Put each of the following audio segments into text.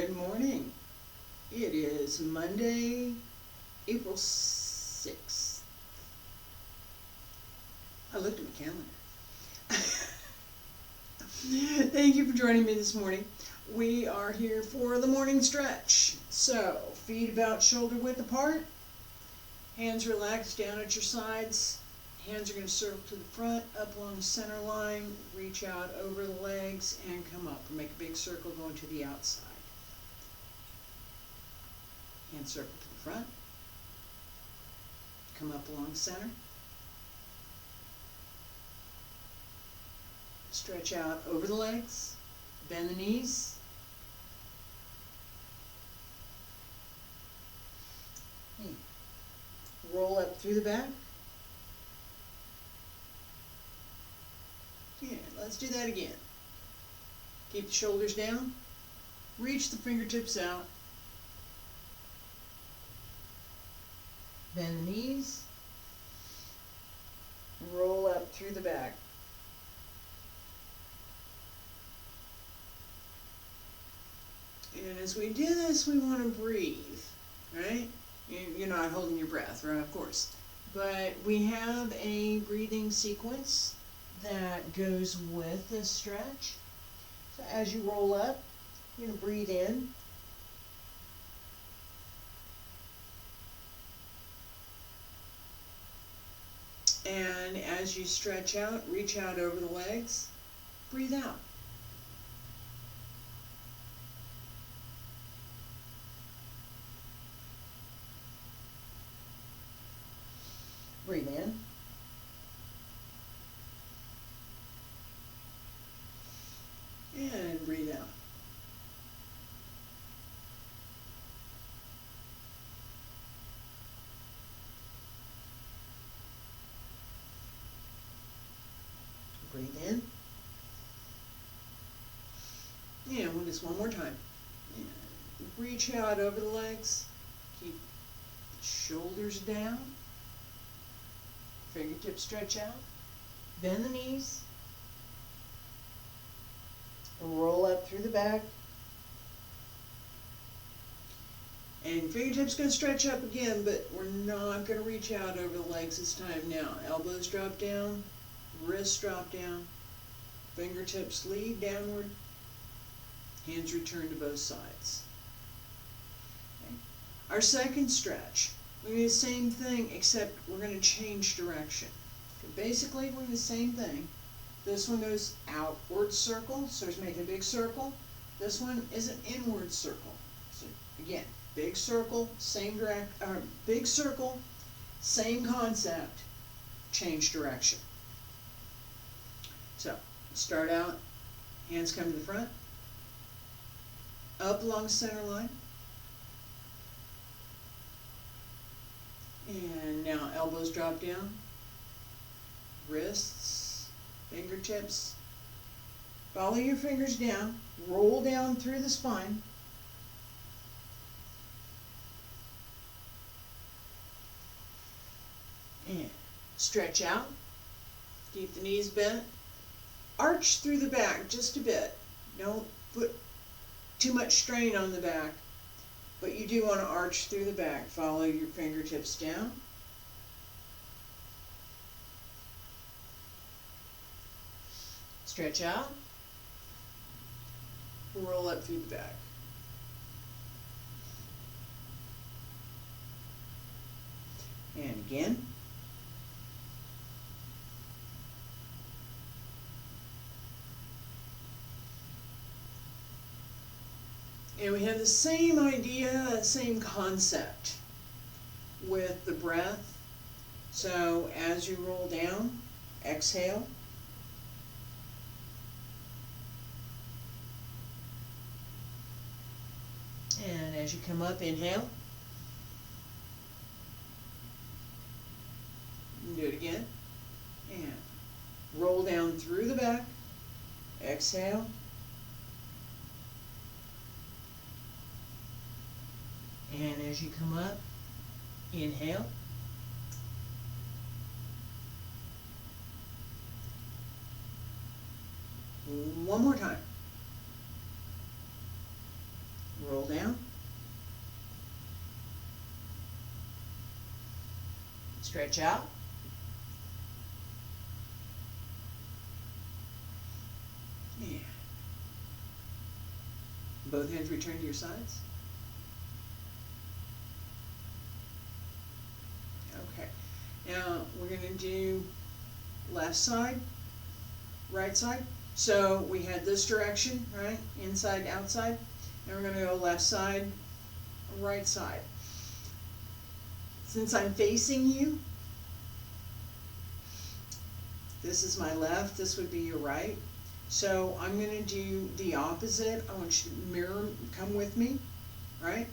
Good morning. It is Monday, April 6th. I looked at my calendar. Thank you for joining me this morning. We are here for the morning stretch. So, feet about shoulder width apart, hands relaxed down at your sides. Hands are going to circle to the front, up along the center line, reach out over the legs, and come up. Make a big circle going to the outside. Hand circle to the front, come up along the center, stretch out over the legs, bend the knees, roll up through the back. Yeah, let's do that again. Keep the shoulders down, reach the fingertips out, bend the knees, roll up through the back. And as we do this, we want to breathe, right? You're not holding your breath, right? Of course. But we have a breathing sequence that goes with this stretch. So as you roll up, you're going to breathe in. And as you stretch out, reach out over the legs, breathe out. Breathe in. And breathe out. Breathe in. And just one more time. And reach out over the legs. Keep the shoulders down. Fingertips stretch out. Bend the knees. Roll up through the back. And fingertips going to stretch up again, but we're not going to reach out over the legs this time now. Elbows drop down, wrists drop down, fingertips lead downward, hands return to both sides. Okay. Our second stretch, we're going to do the same thing, except we're going to change direction. Okay. Basically, we're doing the same thing. This one goes outward circle, so it's making a big circle. This one is an inward circle. So again, big circle, big circle, same concept, change direction. So start out, hands come to the front, up along center line, and now elbows drop down, wrists, fingertips, follow your fingers down, roll down through the spine, and stretch out, keep the knees bent, arch through the back just a bit. Don't put too much strain on the back, but you do want to arch through the back. Follow your fingertips down. Stretch out, roll up through the back. And again. And we have the same idea, same concept with the breath. So as you roll down, exhale. And as you come up, inhale. Do it again. And roll down through the back. Exhale. And as you come up, inhale. One more time. Roll down. Stretch out. Yeah. Both hands return to your sides. Okay. Now we're going to do left side, right side. So we had this direction, right? Inside, outside. And we're going to go left side, right side. Since I'm facing you, this is my left, this would be your right. So I'm going to do the opposite. I want you to mirror, come with me, right?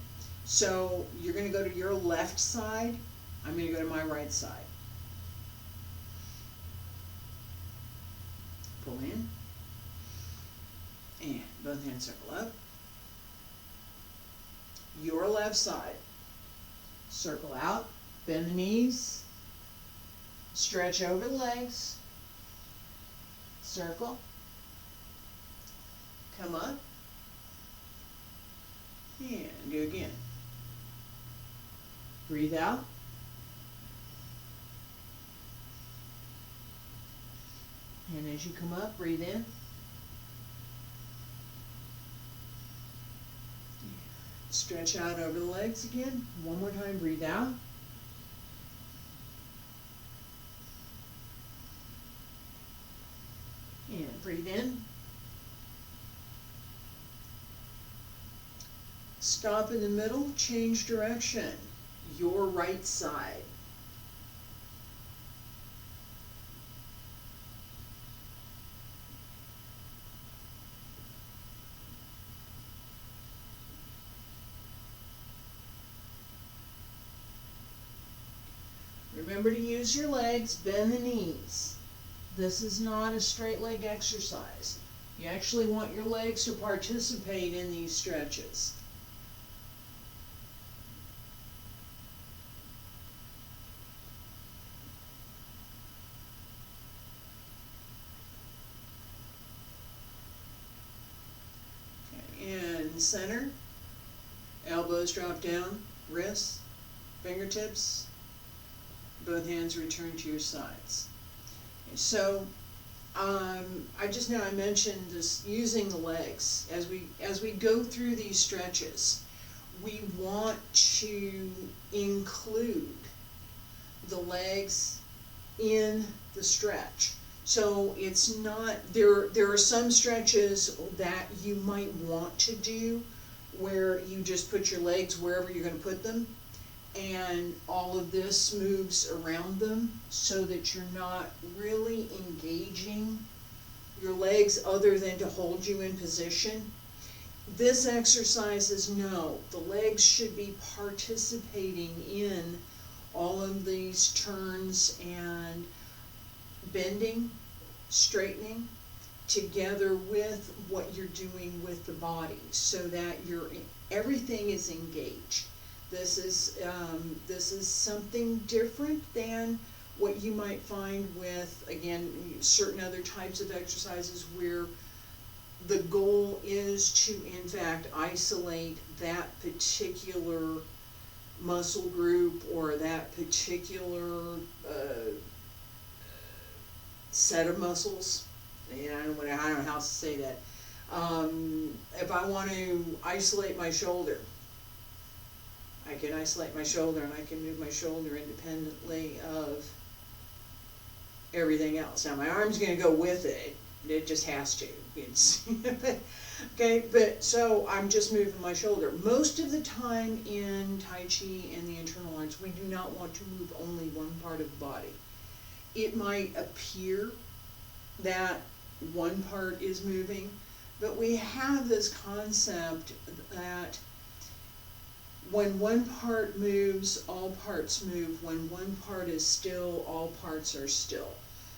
So you're going to go to your left side. I'm going to go to my right side. Pull in. And both hands circle up. Your left side. Circle out. Bend the knees. Stretch over the legs. Circle. Come up. And do again. Breathe out. And as you come up, breathe in. Stretch out over the legs again. One more time, breathe out. And breathe in. Stop in the middle, change direction. Your right side. Remember to use your legs, bend the knees. This is not a straight leg exercise. You actually want your legs to participate in these stretches. Okay, and center, elbows drop down, wrists, fingertips, both hands return to your sides. So, I mentioned this using the legs as we go through these stretches. We want to include the legs in the stretch. So it's not there are some stretches that you might want to do where you just put your legs wherever you're going to put them, and all of this moves around them so that you're not really engaging your legs other than to hold you in position. This exercise is no, the legs should be participating in all of these turns and bending, straightening, together with what you're doing with the body so that everything is engaged. This is something different than what you might find with, again, certain other types of exercises where the goal is to, in fact, isolate that particular muscle group or that particular set of muscles. And I don't know how to say that. If I want to isolate my shoulder, I can isolate my shoulder and I can move my shoulder independently of everything else. Now my arm's going to go with it. It just has to. Okay, but so I'm just moving my shoulder. Most of the time in Tai Chi and the internal arts, we do not want to move only one part of the body. It might appear that one part is moving, but we have this concept that when one part moves, all parts move. When one part is still, all parts are still.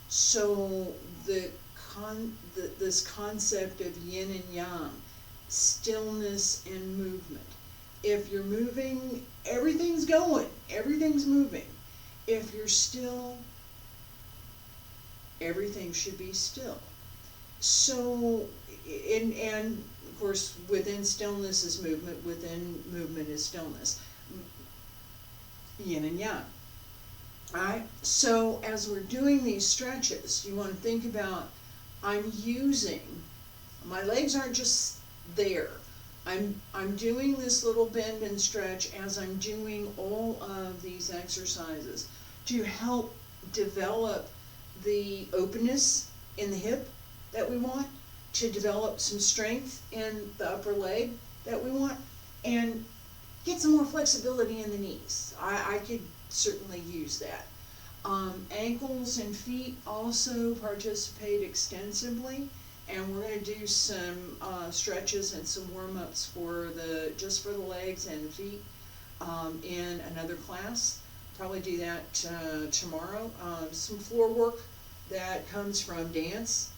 So this concept of yin and yang, stillness and movement. If you're moving, everything's going, everything's moving. If you're still, everything should be still. So, and of course, within stillness is movement, within movement is stillness. Yin and yang. Alright, so as we're doing these stretches, you want to think about, I'm using, my legs aren't just there. I'm doing this little bend and stretch as I'm doing all of these exercises to help develop the openness in the hip that we want, to develop some strength in the upper leg that we want, and get some more flexibility in the knees. I could certainly use that. Ankles and feet also participate extensively, and we're going to do some stretches and some warm-ups for just for the legs and feet in another class. Probably do that tomorrow. Some floor work that comes from dance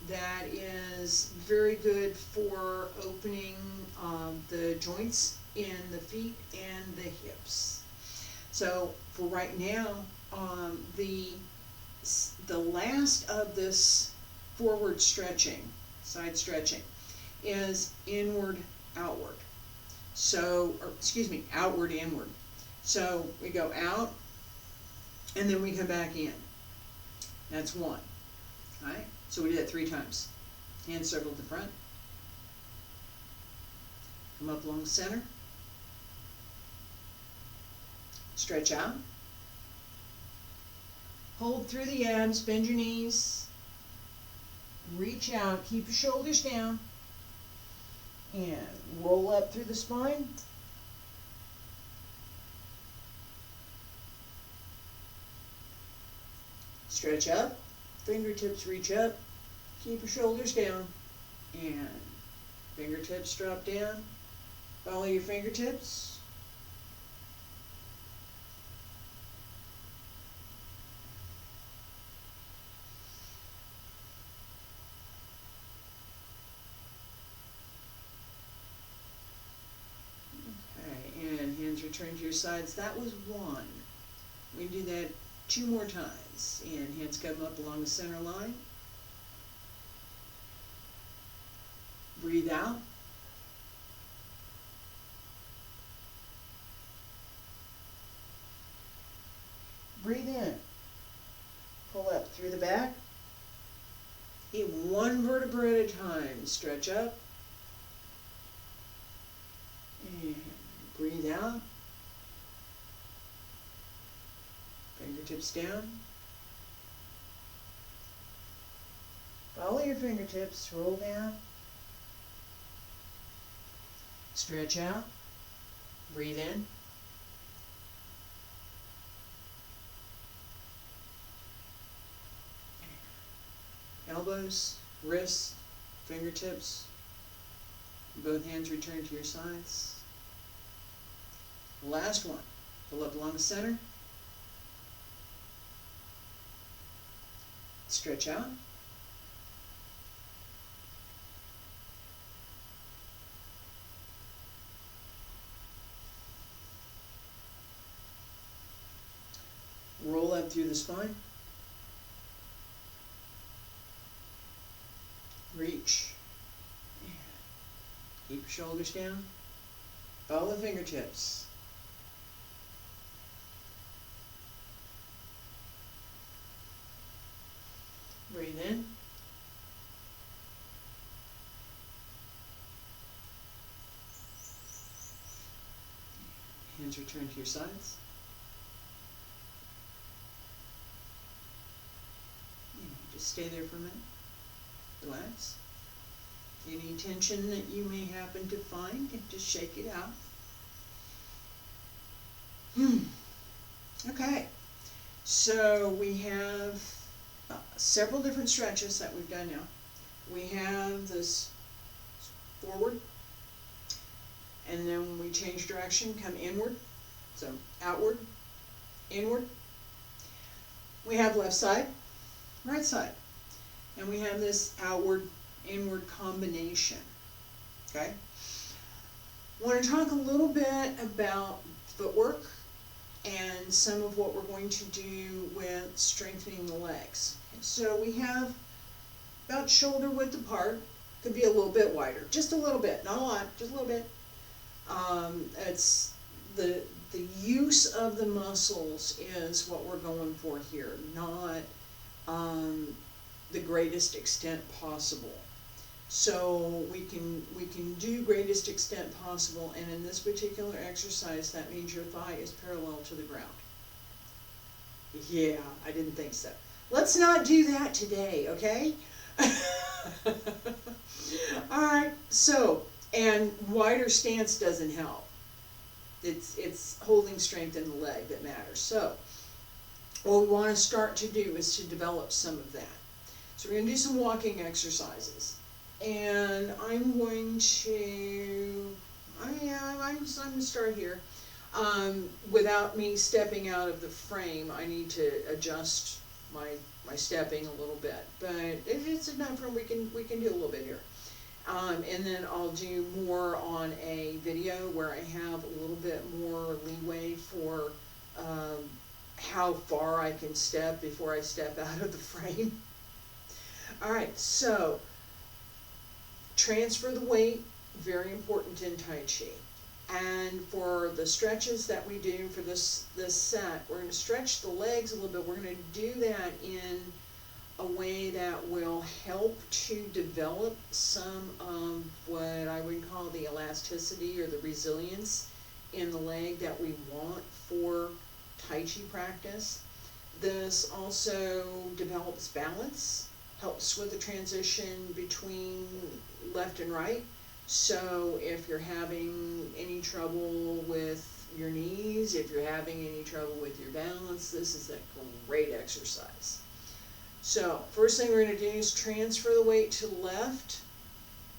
that is very good for opening the joints in the feet and the hips. So for right now, the last of this forward stretching, side stretching, is inward outward. So, or excuse me, outward inward. So we go out and then we come back in. That's one. Alright? So we do that 3 times. Hand circle at the front. Come up along the center. Stretch out. Hold through the abs, bend your knees. Reach out, keep your shoulders down. And roll up through the spine. Stretch up, fingertips reach up, keep your shoulders down, and fingertips drop down. Follow your fingertips. Okay, and hands return to your sides. That was 1. We do that 2 more times, and hands come up along the center line. Breathe out. Breathe in. Pull up through the back. Eat 1 vertebra at a time. Stretch up. And breathe out. Fingertips down. Follow your fingertips, roll down. Stretch out. Breathe in. Elbows, wrists, fingertips. Both hands return to your sides. Last one. Pull up along the center. Stretch out. Roll up through the spine. Reach. Keep your shoulders down. Follow the fingertips. Breathe in. Hands return to your sides. Just stay there for a minute. Relax. Any tension that you may happen to find, just shake it out. Okay. So we have several different stretches that we've done now. We have this forward, and then we change direction, come inward, so outward, inward. We have left side, right side, and we have this outward, inward combination, okay? I want to talk a little bit about footwork and some of what we're going to do with strengthening the legs. So we have about shoulder width apart. Could be a little bit wider, just a little bit, not a lot, just a little bit. It's the use of the muscles is what we're going for here, not the greatest extent possible. So we can do greatest extent possible, and in this particular exercise, that means your thigh is parallel to the ground. Yeah, I didn't think so. Let's not do that today, okay? Alright, so, and wider stance doesn't help. It's holding strength in the leg that matters. So, what we want to start to do is to develop some of that. So we're going to do some walking exercises. And I'm going to, I'm going to start here. Without me stepping out of the frame, I need to adjust my stepping a little bit. But if it's enough room, we can do a little bit here. And then I'll do more on a video where I have a little bit more leeway for how far I can step before I step out of the frame. Alright, so transfer the weight, very important in Tai Chi. And for the stretches that we do for this set, we're going to stretch the legs a little bit. We're going to do that in a way that will help to develop some of what I would call the elasticity or the resilience in the leg that we want for Tai Chi practice. This also develops balance, helps with the transition between left and right. So if you're having any trouble with your knees, if you're having any trouble with your balance, this is a great exercise. So first thing we're going to do is transfer the weight to the left,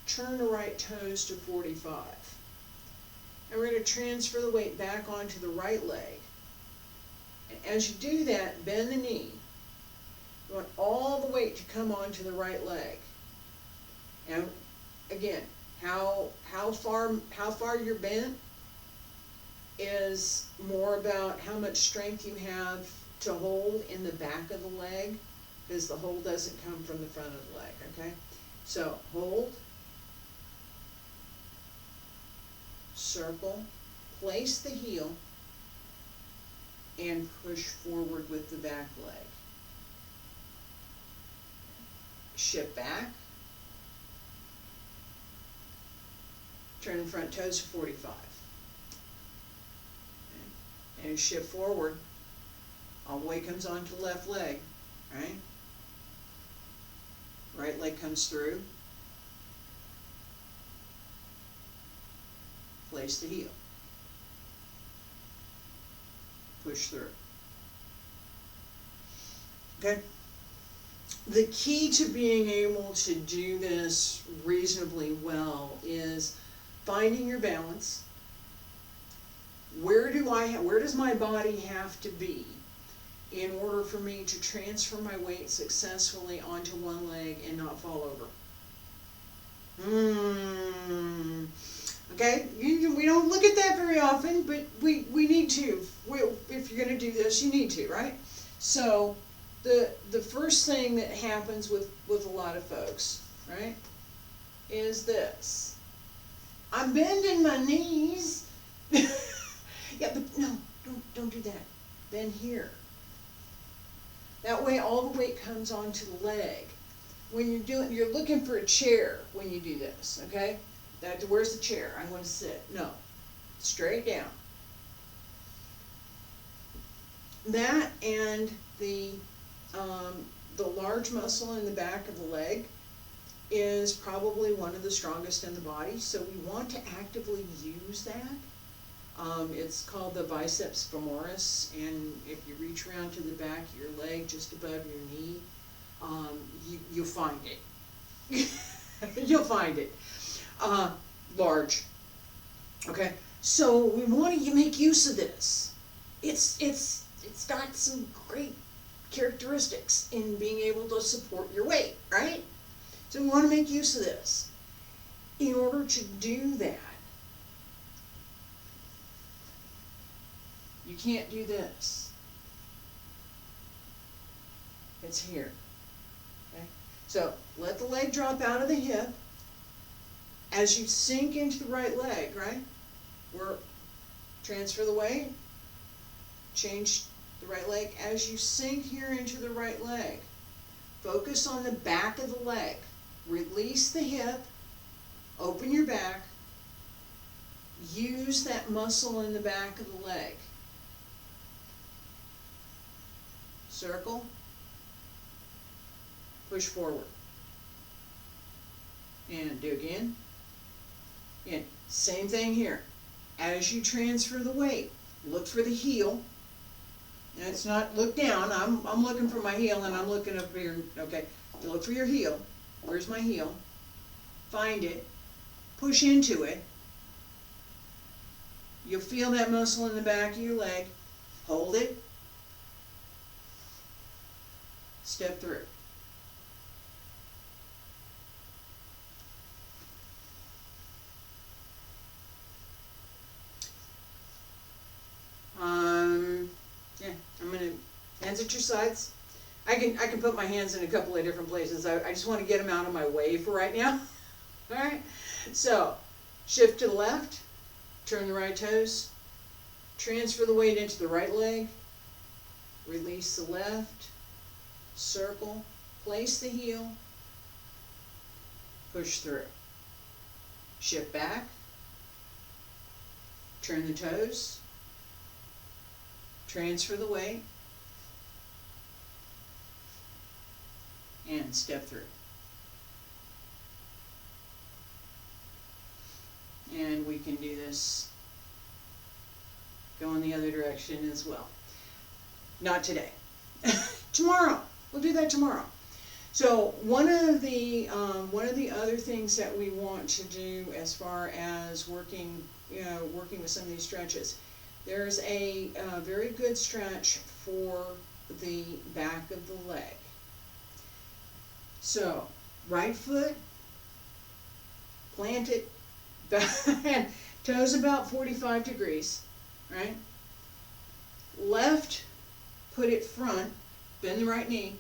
turn the right toes to 45. And we're going to transfer the weight back onto the right leg. And as you do that, bend the knee. You want all the weight to come onto the right leg. And again, how far you're bent is more about how much strength you have to hold in the back of the leg, because the hold doesn't come from the front of the leg, okay? So hold, circle, place the heel, and push forward with the back leg. Shift back, turn the front toes to 45. Okay. And shift forward, all the way comes onto the left leg, right? Right leg comes through. Place the heel. Push through. Okay? The key to being able to do this reasonably well is finding your balance. Where does my body have to be in order for me to transfer my weight successfully onto one leg and not fall over? Okay, we don't look at that very often, but we need to. If you're going to do this, you need to, right? So the first thing that happens with a lot of folks, right, is this. I'm bending my knees. Yeah, but no, don't do that. Bend here. That way all the weight comes onto the leg. When you're looking for a chair when you do this, okay? Where's the chair? I want to sit. No, straight down. That and the large muscle in the back of the leg is probably one of the strongest in the body, so we want to actively use that. It's called the biceps femoris, and if you reach around to the back of your leg, just above your knee, you'll find it. You'll find it. Large. Okay, so we want to make use of this. It's got some great characteristics in being able to support your weight, right? So we want to make use of this. In order to do that, you can't do this. It's here. Okay? So let the leg drop out of the hip. As you sink into the right leg, right? Transfer the weight, change the right leg. As you sink here into the right leg, focus on the back of the leg. Release the hip, open your back, use that muscle in the back of the leg. Circle, push forward. And do again. And same thing here. As you transfer the weight, look for the heel. And it's not look down. I'm looking for my heel and I'm looking up here. Okay. You look for your heel. Where's my heel? Find it. Push into it. You'll feel that muscle in the back of your leg. Hold it. Step through. Yeah, I'm gonna, hands at your sides. I can put my hands in a couple of different places. I just want to get them out of my way for right now. Alright, so shift to the left, turn the right toes, transfer the weight into the right leg, release the left, circle, place the heel, push through. Shift back, turn the toes, transfer the weight, and step through. And we can do this, go in the other direction as well. Not today. Tomorrow. We'll do that tomorrow. So one of the other things that we want to do as far as working with some of these stretches, there's a very good stretch for the back of the leg. So right foot, plant it, toes about 45 degrees, right? Left, put it front, bend the right knee,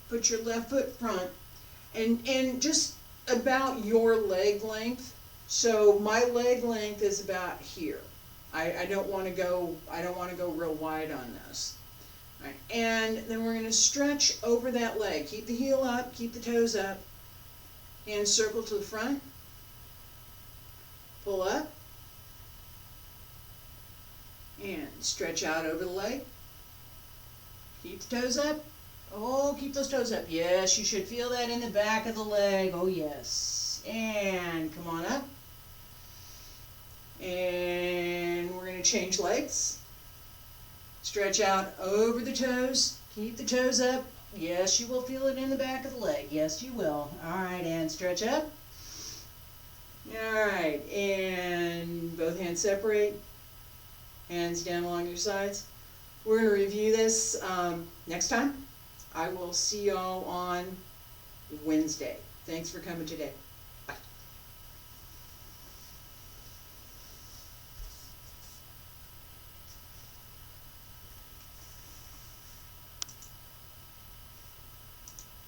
put your left foot front, and just about your leg length. So my leg length is about here. I don't want to go real wide on this. Right. And then we're going to stretch over that leg. Keep the heel up, keep the toes up, and circle to the front. Pull up, and stretch out over the leg. Keep the toes up. Oh, keep those toes up. Yes, you should feel that in the back of the leg. Oh, yes. And come on up. And we're going to change legs. Stretch out over the toes. Keep the toes up. Yes, you will feel it in the back of the leg. Yes, you will. All right, and stretch up. All right, and both hands separate. Hands down along your sides. We're going to review this next time. I will see y'all on Wednesday. Thanks for coming today.